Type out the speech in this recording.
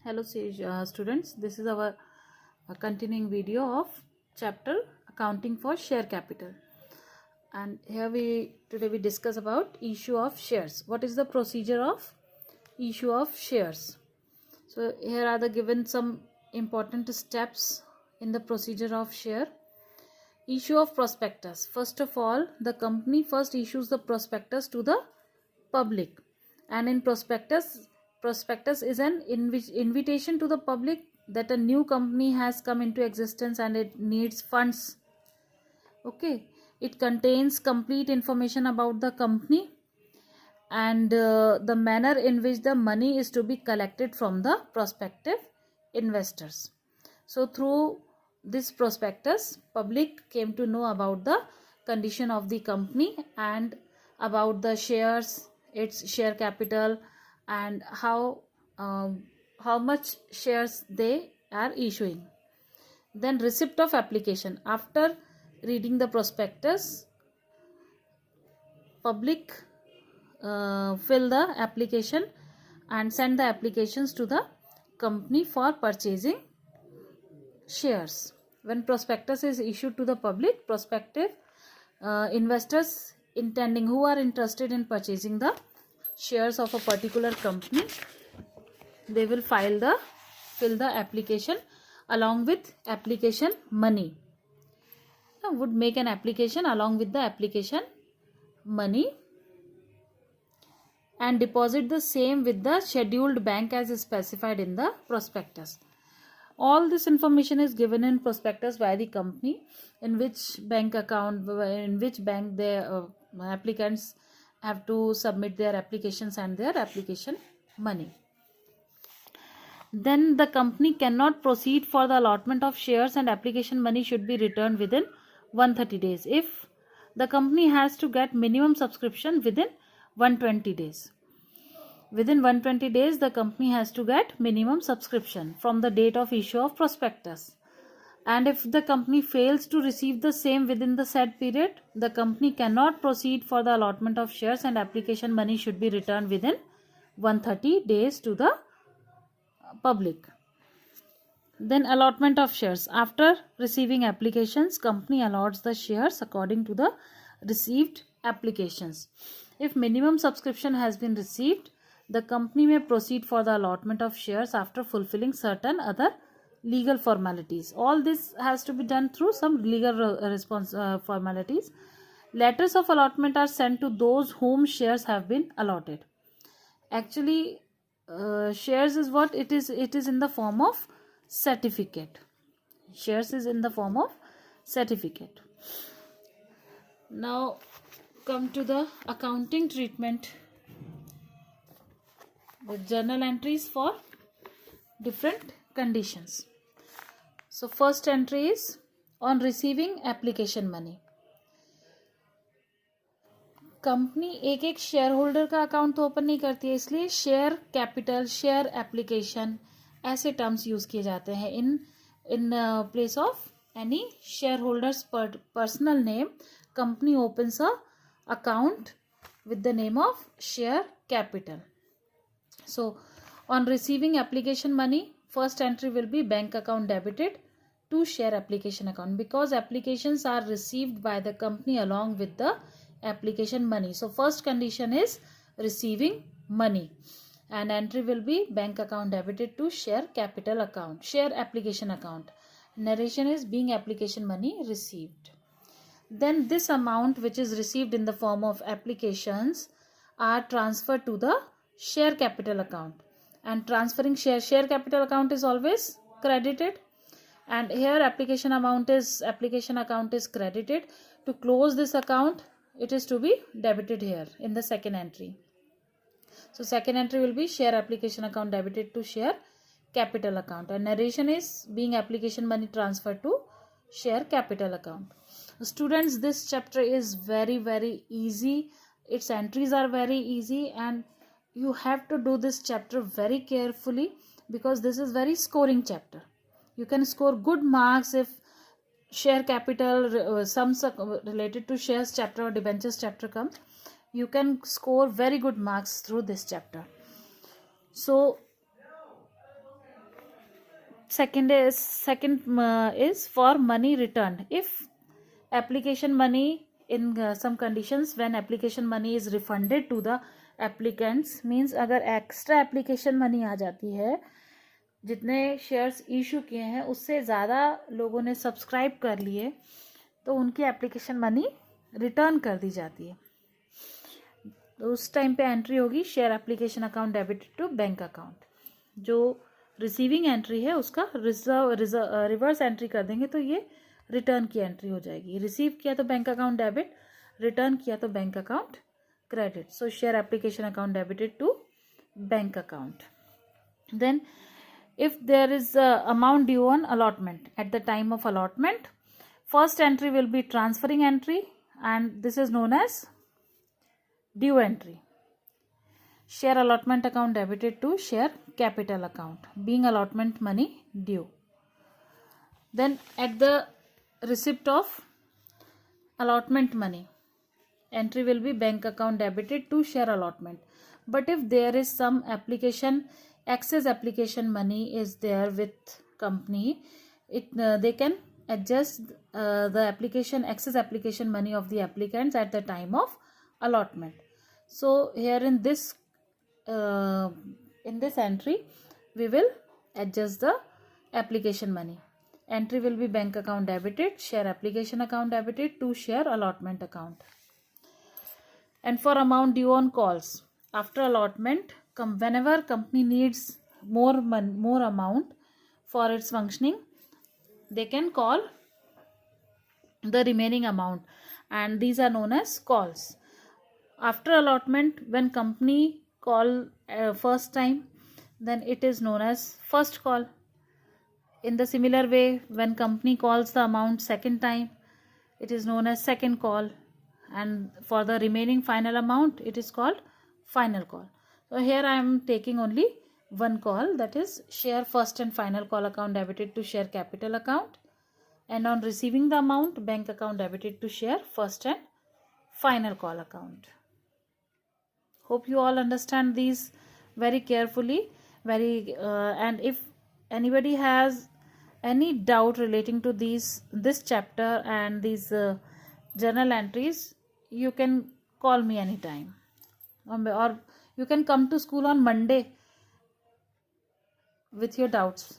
Hello students, this is our continuing video of chapter accounting for share capital, and here today we discuss about issue of shares. What is the procedure of issue of shares? So here are the given some important steps in the procedure of share. Issue of prospectus. First of all, the company first issues the prospectus to the public, and in prospectus is an invitation to the public that a new company has come into existence and it needs funds. Okay, it contains complete information about the company and the manner in which the money is to be collected from the prospective investors. So through this prospectus, public came to know about the condition of the company and about the shares, its share capital, and how much shares they are issuing. Then receipt of application. After reading the prospectus, public fill the application and send the applications to the company for purchasing shares. When prospectus is issued to the public, prospective investors who are interested in purchasing the shares of a particular company, they will fill the application along with application money. Would make an application along with the application money and deposit the same with the scheduled bank as specified in the prospectus. All this information is given in prospectus by the company, in which bank the applicants have to submit their applications and their application money. Then the company cannot proceed for the allotment of shares and application money should be returned within 130 days if the company has to get minimum subscription within 120 days. Within 120 days, the company has to get minimum subscription from the date of issue of prospectus. And if the company fails to receive the same within the said period, the company cannot proceed for the allotment of shares and application money should be returned within 130 days to the public. Then allotment of shares. After receiving applications, company allots the shares according to the received applications. If minimum subscription has been received, the company may proceed for the allotment of shares after fulfilling certain other legal formalities. All this has to be done through some legal formalities. Letters of allotment are sent to those whom shares have been allotted. Actually, shares is what it is. It is in the form of certificate. Shares is in the form of certificate. Now come to the accounting treatment. The journal entries for different conditions. So first entry is on receiving application money. Company एक share holder का account तो open नहीं करती है, इसलिए share capital, share application ऐसे terms use किए जाते हैं in place of any share holders personal name. Company opens a account with the name of share capital. So on receiving application money, first entry will be bank account debited to share application account, because applications are received by the company along with the application money. So first condition is receiving money, and entry will be bank account debited to share capital account, share application account. Narration is being application money received. Then this amount which is received in the form of applications are transferred to the share capital account, and transferring share capital account is always credited, and here application account is credited. To close this account, it is to be debited here in the second entry. So second entry will be share application account debited to share capital account, and narration is being application money transferred to share capital account. Students, this chapter is very easy. Its entries are very easy, and you have to do this chapter very carefully, because this is very scoring chapter. You can score good marks if share capital sums related to shares chapter or debentures chapter comes. You can score very good marks through this chapter. So Second is for money returned. If application money in some conditions, when application money is refunded to the applicants, means अगर extra application money आ जाती है, जितने shares issue किए हैं उससे ज़्यादा लोगों ने सब्सक्राइब कर लिए, तो उनकी एप्लीकेशन मनी रिटर्न कर दी जाती है. तो उस टाइम पे एंट्री होगी share application account debited to bank account. जो रिसीविंग एंट्री है उसका रिवर्स एंट्री कर देंगे तो ये रिटर्न की एंट्री हो जाएगी. रिसीव किया तो बैंक अकाउंट डेबिट, रिटर्न किया तो bank account credit. So share application account debited to bank account. Then if there is a amount due on allotment, at the time of allotment, first entry will be transferring entry, and this is known as due entry. Share allotment account debited to share capital account, being allotment money due. Then at the receipt of allotment money, entry will be bank account debited to share allotment. But if there is some application, excess application money is there with company, they can adjust the excess application money of the applicants at the time of allotment. So here in this entry we will adjust the application money. Entry will be bank account debited, share application account debited to share allotment account. And for amount due on calls, after allotment, whenever company needs more amount for its functioning, they can call the remaining amount, and these are known as calls. After allotment, when company call first time, then it is known as first call. In the similar way, when company calls the amount second time, it is known as second call, and for the remaining final amount, it is called final call. So here I am taking only one call, that is share first and final call account debited to share capital account, and on receiving the amount, bank account debited to share first and final call account. Hope you all understand these very carefully. And if anybody has any doubt relating to this chapter and these journal entries, you can call me anytime, or you can come to school on Monday with your doubts.